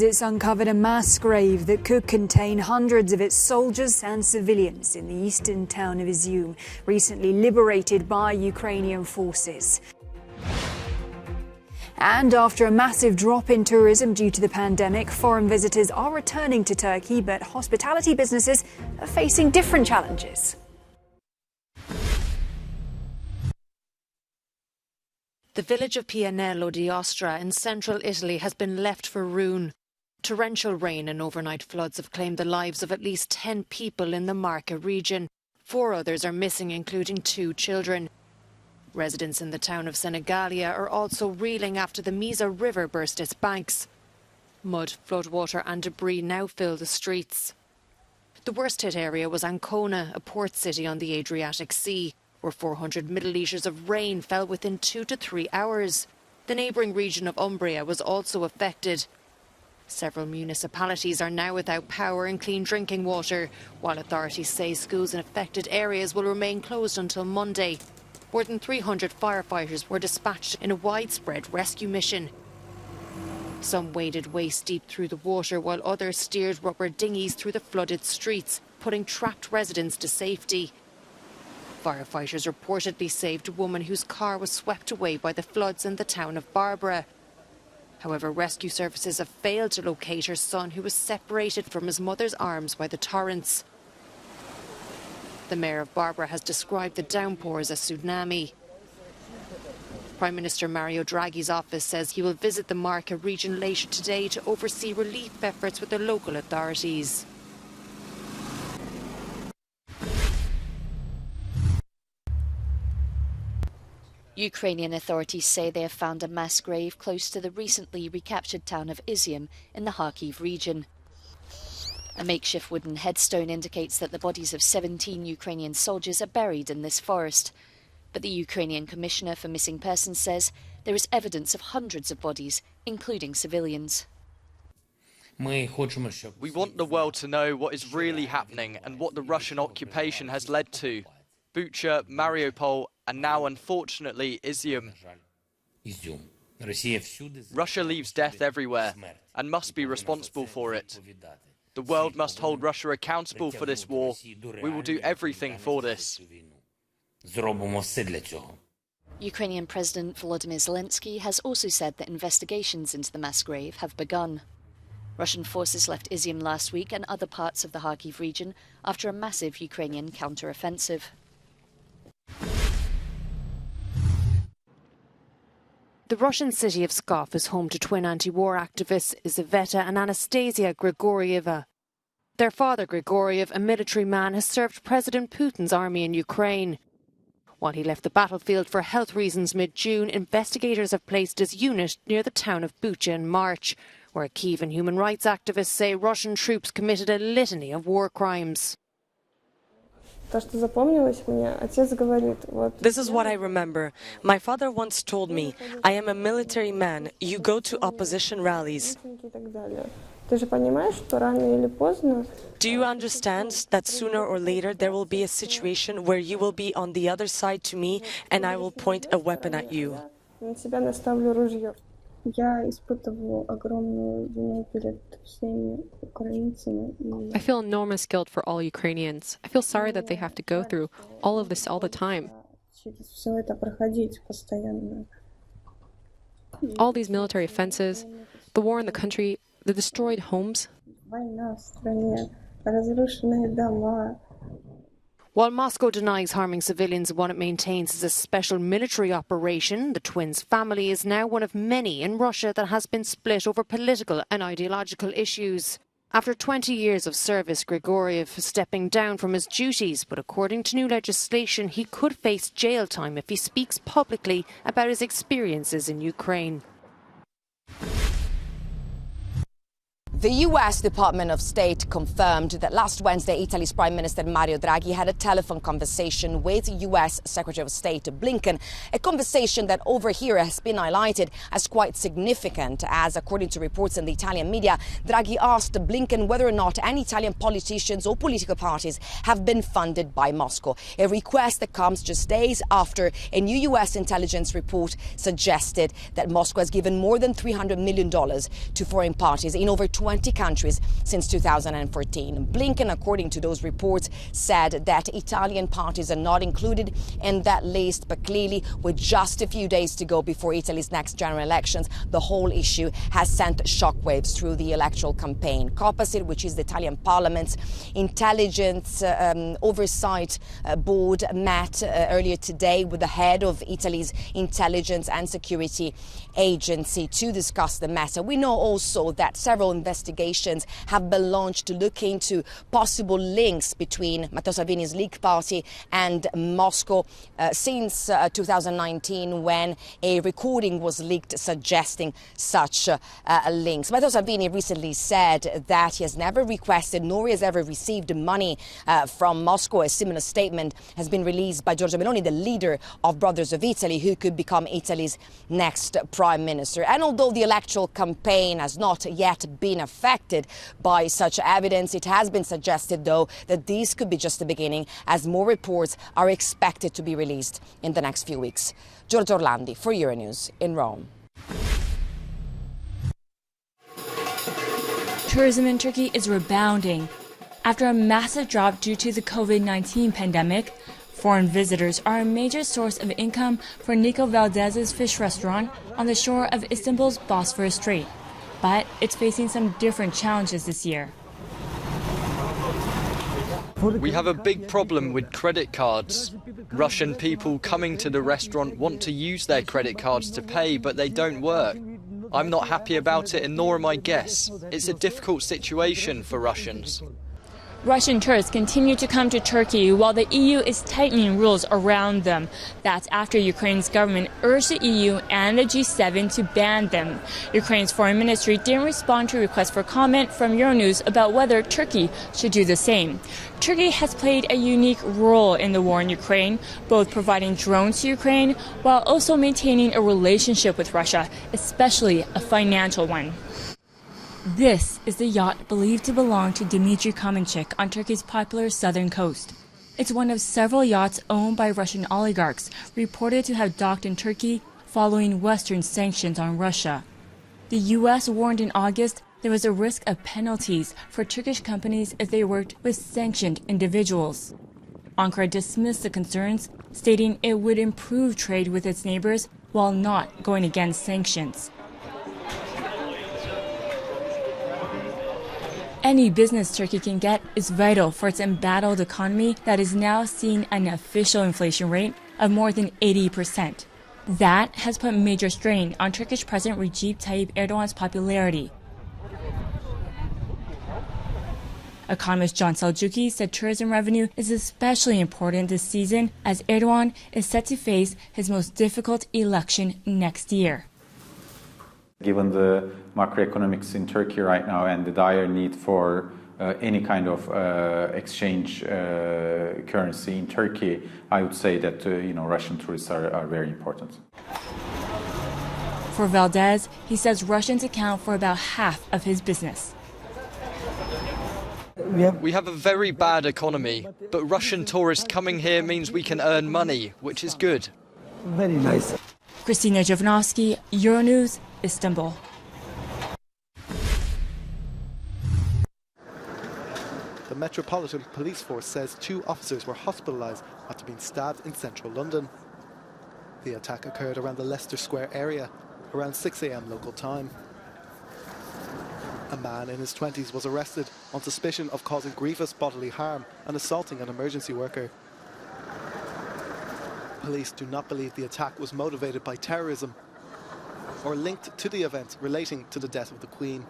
It's uncovered a mass grave that could contain hundreds of its soldiers and civilians in the eastern town of Izium, recently liberated by Ukrainian forces. And after a massive drop in tourism due to the pandemic, foreign visitors are returning to Turkey, but hospitality businesses are facing different challenges. The village of Pianello di Ostra in central Italy has been left for ruin. Torrential rain and overnight floods have claimed the lives of at least 10 people in the Marca region. 4 others are missing, including 2 children. Residents in the town of Senegalia are also reeling after the Misa River burst its banks. Mud, floodwater and debris now fill the streets. The worst hit area was Ancona, a port city on the Adriatic Sea, where 400 millilitres of rain fell within 2 to 3 hours. The neighbouring region of Umbria was also affected. Several municipalities are now without power and clean drinking water, while authorities say schools in affected areas will remain closed until Monday. More than 300 firefighters were dispatched in a widespread rescue mission. Some waded waist deep through the water, while others steered rubber dinghies through the flooded streets, putting trapped residents to safety. Firefighters reportedly saved a woman whose car was swept away by the floods in the town of Barbara. However, rescue services have failed to locate her son, who was separated from his mother's arms by the torrents. The mayor of Barbara has described the downpour as a tsunami. Prime Minister Mario Draghi's office says he will visit the Marca region later today to oversee relief efforts with the local authorities. Ukrainian authorities say they have found a mass grave close to the recently recaptured town of Izium in the Kharkiv region. A makeshift wooden headstone indicates that the bodies of 17 Ukrainian soldiers are buried in this forest. But the Ukrainian Commissioner for Missing Persons says there is evidence of hundreds of bodies, including civilians. We want the world to know what is really happening and what the Russian occupation has led to. Bucha, Mariupol, and now, unfortunately, Izium. Russia leaves death everywhere and must be responsible for it. The world must hold Russia accountable for this war. We will do everything for this. Ukrainian President Volodymyr Zelensky has also said that investigations into the mass grave have begun. Russian forces left Izium last week and other parts of the Kharkiv region after a massive Ukrainian counter-offensive. The Russian city of Pskov is home to twin anti-war activists Izaveta and Anastasia Grigorieva. Their father, Grigoriev, a military man, has served President Putin's army in Ukraine. While he left the battlefield for health reasons mid-June, investigators have placed his unit near the town of Bucha in March, where Kievan human rights activists say Russian troops committed a litany of war crimes. This is what I remember. My father once told me, I am a military man, you go to opposition rallies. Do you understand that sooner or later there will be a situation where you will be on the other side to me and I will point a weapon at you? I feel enormous guilt for all Ukrainians. I feel sorry that they have to go through all of this all the time. All these military offenses, the war in the country, the destroyed homes. While Moscow denies harming civilians in what it maintains is a special military operation, the twins' family is now one of many in Russia that has been split over political and ideological issues. After 20 years of service, Grigoriev is stepping down from his duties, but according to new legislation, he could face jail time if he speaks publicly about his experiences in Ukraine. The US Department of State confirmed that last Wednesday, Italy's Prime Minister Mario Draghi had a telephone conversation with US Secretary of State Blinken, a conversation that over here has been highlighted as quite significant, as according to reports in the Italian media, Draghi asked Blinken whether or not any Italian politicians or political parties have been funded by Moscow, a request that comes just days after a new US intelligence report suggested that Moscow has given more than $300 million to foreign parties in over 20 countries since 2014. Blinken, according to those reports, said that Italian parties are not included in that list, but clearly with just a few days to go before Italy's next general elections, the whole issue has sent shockwaves through the electoral campaign. COPASIR, which is the Italian Parliament's intelligence oversight board, met earlier today with the head of Italy's intelligence and security agency to discuss the matter. We know also that several investigations have been launched to look into possible links between Matteo Salvini's League Party and Moscow since 2019, when a recording was leaked suggesting such links. Matteo Salvini recently said that he has never requested nor has ever received money from Moscow. A similar statement has been released by Giorgia Meloni, the leader of Brothers of Italy, who could become Italy's next Prime Minister. And although the electoral campaign has not yet been affected by such evidence, it has been suggested, though, that this could be just the beginning, as more reports are expected to be released in the next few weeks. Giorgio Orlandi for Euronews in Rome. Tourism in Turkey is rebounding. After a massive drop due to the COVID-19 pandemic, foreign visitors are a major source of income for Nico Valdez's fish restaurant on the shore of Istanbul's Bosphorus Strait. But it's facing some different challenges this year. We have a big problem with credit cards. Russian people coming to the restaurant want to use their credit cards to pay, but they don't work. I'm not happy about it, and nor are my guests. It's a difficult situation for Russians. Russian tourists continue to come to Turkey while the EU is tightening rules around them. That's after Ukraine's government urged the EU and the G7 to ban them. Ukraine's foreign ministry didn't respond to requests for comment from Euronews about whether Turkey should do the same. Turkey has played a unique role in the war in Ukraine, both providing drones to Ukraine while also maintaining a relationship with Russia, especially a financial one. This is the yacht believed to belong to Dmitry Kamenchik on Turkey's popular southern coast. It's one of several yachts owned by Russian oligarchs, reported to have docked in Turkey following Western sanctions on Russia. The U.S. warned in August there was a risk of penalties for Turkish companies if they worked with sanctioned individuals. Ankara dismissed the concerns, stating it would improve trade with its neighbors while not going against sanctions. Any business Turkey can get is vital for its embattled economy that is now seeing an official inflation rate of more than 80%. That has put major strain on Turkish President Recep Tayyip Erdogan's popularity. Economist John Selçuklu said tourism revenue is especially important this season as Erdogan is set to face his most difficult election next year. Given the macroeconomics in Turkey right now and the dire need for any kind of exchange currency in Turkey, I would say that Russian tourists are very important. For Valdez, he says Russians account for about half of his business. We have a very bad economy, but Russian tourists coming here means we can earn money, which is good. Very nice. Christina Jovanovski, Euronews, Istanbul. The Metropolitan Police Force says 2 officers were hospitalised after being stabbed in central London. The attack occurred around the Leicester Square area, around 6 a.m. local time. A man in his 20s was arrested on suspicion of causing grievous bodily harm and assaulting an emergency worker. Police do not believe the attack was motivated by terrorism or linked to the events relating to the death of the Queen.